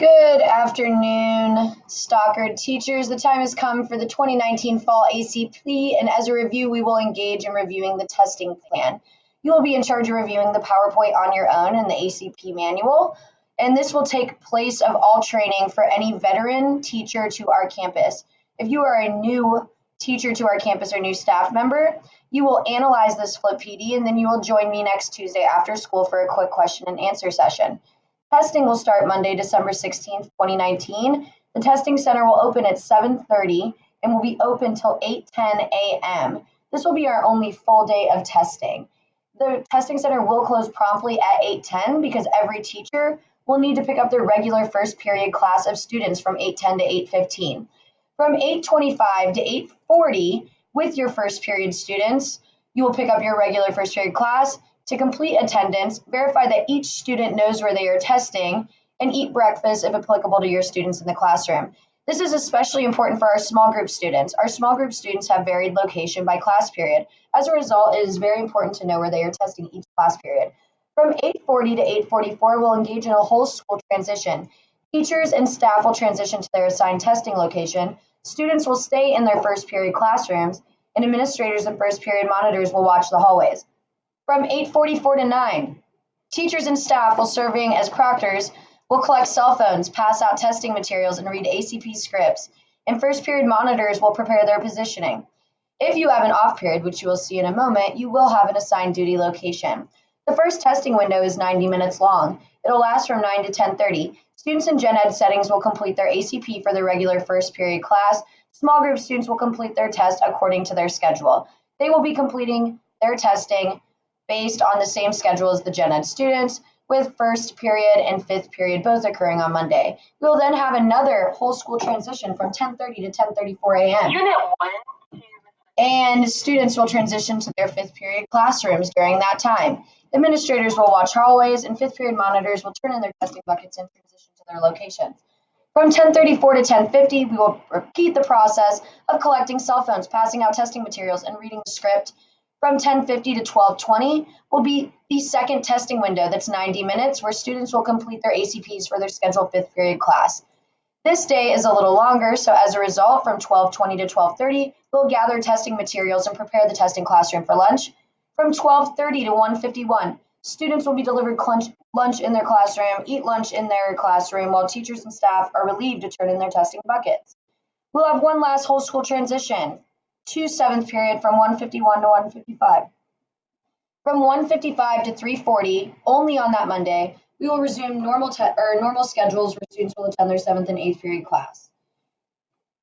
Good afternoon, Stockard teachers. The time has come for the 2019 Fall ACP, and as a review, we will engage in reviewing the testing plan. You will be in charge of reviewing the PowerPoint on your own and the ACP manual, and this will take place of all training for any veteran teacher to our campus. If you are a new teacher to our campus or new staff member, you will analyze this flip PD, and then you will join me next Tuesday after school for a quick question and answer session. Testing will start Monday, December 16th, 2019. The testing center will open at 7:30 and will be open till 8:10 a.m. This will be our only full day of testing. The testing center will close promptly at 8:10 because every teacher will need to pick up their regular first period class of students from 8:10 to 8:15. From 8:25 to 8:40 with your first period students, you will pick up your regular first period class. To complete attendance, verify that each student knows where they are testing, and eat breakfast if applicable to your students in the classroom. This is especially important for our small group students. Our small group students have varied location by class period. As a result, it is very important to know where they are testing each class period. From 8:40 to 8:44, we'll engage in a whole school transition. Teachers and staff will transition to their assigned testing location. Students will stay in their first period classrooms, and administrators and first period monitors will watch the hallways. From 8:44 to 9, teachers and staff will serving as proctors will collect cell phones, pass out testing materials, and read ACP scripts, and first period monitors will prepare their positioning. If you have an off period, which you will see in a moment, you will have an assigned duty location. The first testing window is 90 minutes long. It'll last from 9 to 10:30. Students in Gen Ed settings will complete their ACP for their regular first period class. Small group students will complete their test according to their schedule. They will be completing their testing based on the same schedule as the Gen Ed students, with first period and fifth period both occurring on Monday. We will then have another whole school transition from 10:30 to 10:34 a.m. And students will transition to their fifth period classrooms during that time. Administrators will watch hallways, and fifth period monitors will turn in their testing buckets and transition to their locations. From 10:34 to 10:50, we will repeat the process of collecting cell phones, passing out testing materials, and reading the script. From 10:50 to 12:20 will be the second testing window that's 90 minutes, where students will complete their ACPs for their scheduled fifth period class. This day is a little longer, so as a result, from 12:20 to 12:30, we'll gather testing materials and prepare the testing classroom for lunch. From 12:30 to 1:51, students will be delivered lunch in their classroom, eat lunch in their classroom, while teachers and staff are relieved to turn in their testing buckets. We'll have one last whole school transition to seventh period from 1:51 to 1:55. From 1:55 to 3:40, only on that Monday, we will resume normal schedules where students will attend their seventh and eighth period class.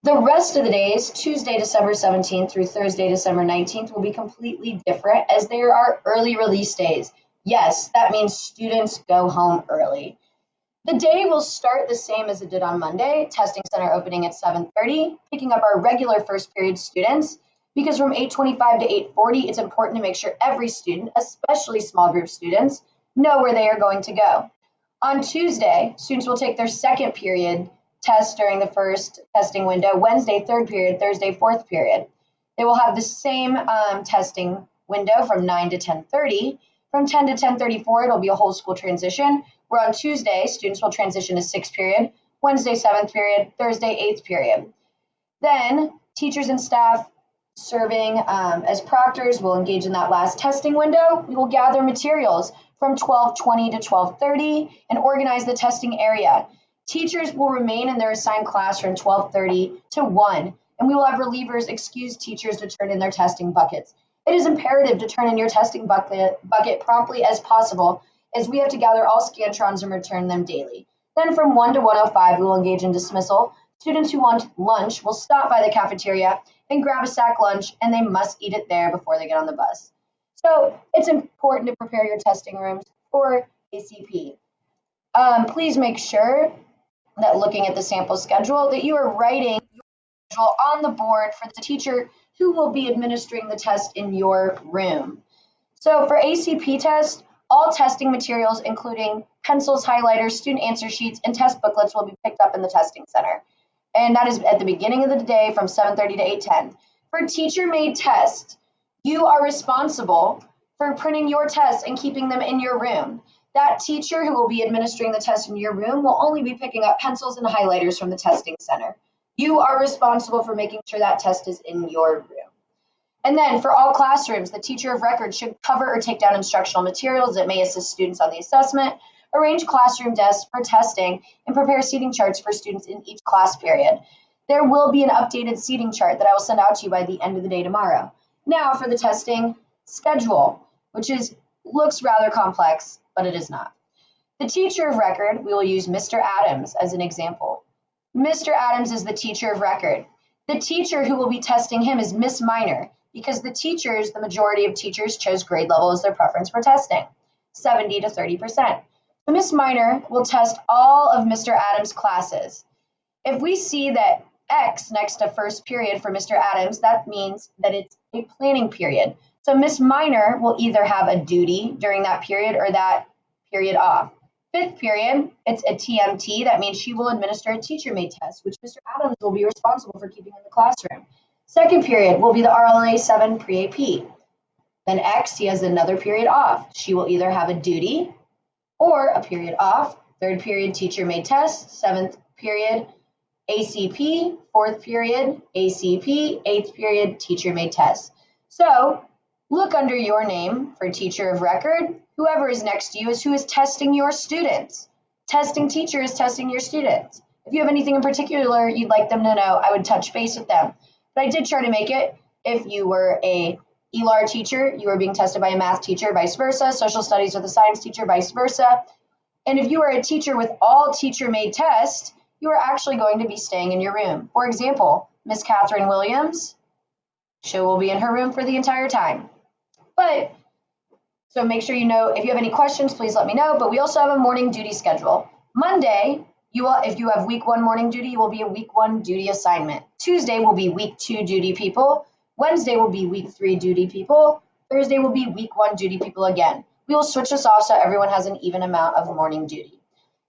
The rest of the days, Tuesday, December 17th through Thursday, December 19th, will be completely different as there are early release days. Yes, that means students go home early. The day will start the same as it did on Monday, testing center opening at 7:30, picking up our regular first period students, because from 8:25 to 8:40, it's important to make sure every student, especially small group students, know where they are going to go. On Tuesday, students will take their second period test during the first testing window, Wednesday, third period, Thursday, fourth period. They will have the same testing window from 9 to 10:30. From 10 to 10:34, it'll be a whole school transition, where on Tuesday, students will transition to sixth period, Wednesday, seventh period, Thursday, eighth period. Then teachers and staff serving as proctors will engage in that last testing window. We will gather materials from 12:20 to 12:30 and organize the testing area. Teachers will remain in their assigned class from 12:30 to 1, and we will have relievers excuse teachers to turn in their testing buckets. It is imperative to turn in your testing bucket promptly as possible, as we have to gather all scantrons and return them daily. Then from 1 to 1:05, we will engage in dismissal. Students who want lunch will stop by the cafeteria and grab a sack lunch, and they must eat it there before they get on the bus. So it's important to prepare your testing rooms for ACP. Please make sure that looking at the sample schedule, that you are writing your schedule on the board for the teacher who will be administering the test in your room. So for ACP test, all testing materials, including pencils, highlighters, student answer sheets, and test booklets, will be picked up in the testing center. And that is at the beginning of the day from 7:30 to 8:10. For teacher-made tests, you are responsible for printing your tests and keeping them in your room. That teacher who will be administering the test in your room will only be picking up pencils and highlighters from the testing center. You are responsible for making sure that test is in your room. And then for all classrooms, the teacher of record should cover or take down instructional materials that may assist students on the assessment, arrange classroom desks for testing, and prepare seating charts for students in each class period. There will be an updated seating chart that I will send out to you by the end of the day tomorrow. Now for the testing schedule, which looks rather complex, but it is not. The teacher of record, we will use Mr. Adams as an example. Mr. Adams is the teacher of record. The teacher who will be testing him is Miss Minor, because the majority of teachers chose grade level as their preference for testing, 70 to 30%. So Miss Minor will test all of Mr. Adams' classes. If we see that X next to first period for Mr. Adams, that means that it's a planning period. So Miss Minor will either have a duty during that period or that period off. Fifth period, it's a TMT. That means she will administer a teacher-made test, which Mr. Adams will be responsible for keeping in the classroom. Second period will be the RLA 7 pre-AP. Then X, he has another period off. She will either have a duty or a period off. Third period, teacher-made test. Seventh period, ACP. Fourth period, ACP. Eighth period, teacher-made test. So look under your name for teacher of record. Whoever is next to you is who is testing your students. Testing teacher is testing your students. If you have anything in particular you'd like them to know, I would touch base with them. But I did try to make it, if you were a ELAR teacher, you were being tested by a math teacher, vice versa, social studies with a science teacher, vice versa. And if you are a teacher with all teacher-made tests, you are actually going to be staying in your room. For example, Miss Catherine Williams, she will be in her room for the entire time. So make sure you know, if you have any questions, please let me know. But we also have a morning duty schedule. Monday, if you have week 1 morning duty, you will be a week 1 duty assignment. Tuesday will be week 2 duty people. Wednesday will be week 3 duty people. Thursday will be week 1 duty people again. We will switch this off so everyone has an even amount of morning duty.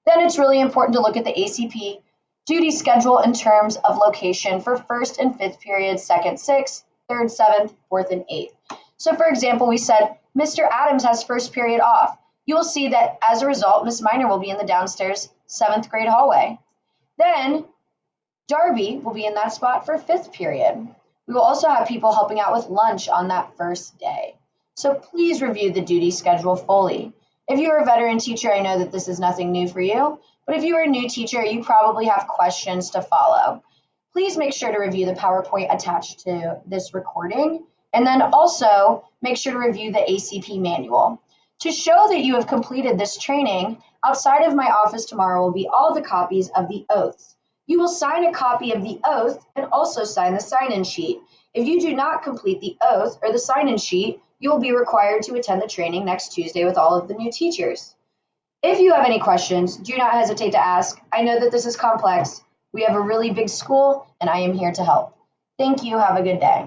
Then it's really important to look at the ACP duty schedule in terms of location for first and fifth periods, second, sixth, third, seventh, fourth, and eighth. So for example, we said Mr. Adams has first period off. You will see that as a result, Miss Minor will be in the downstairs 7th grade hallway. Then Darby will be in that spot for 5th period. We will also have people helping out with lunch on that first day. So please review the duty schedule fully. If you are a veteran teacher, I know that this is nothing new for you, but if you are a new teacher, you probably have questions to follow. Please make sure to review the PowerPoint attached to this recording, and then also make sure to review the ACP manual. To show that you have completed this training, outside of my office tomorrow will be all the copies of the oaths. You will sign a copy of the oath and also sign the sign-in sheet. If you do not complete the oath or the sign-in sheet, you will be required to attend the training next Tuesday with all of the new teachers. If you have any questions, do not hesitate to ask. I know that this is complex. We have a really big school, and I am here to help. Thank you. Have a good day.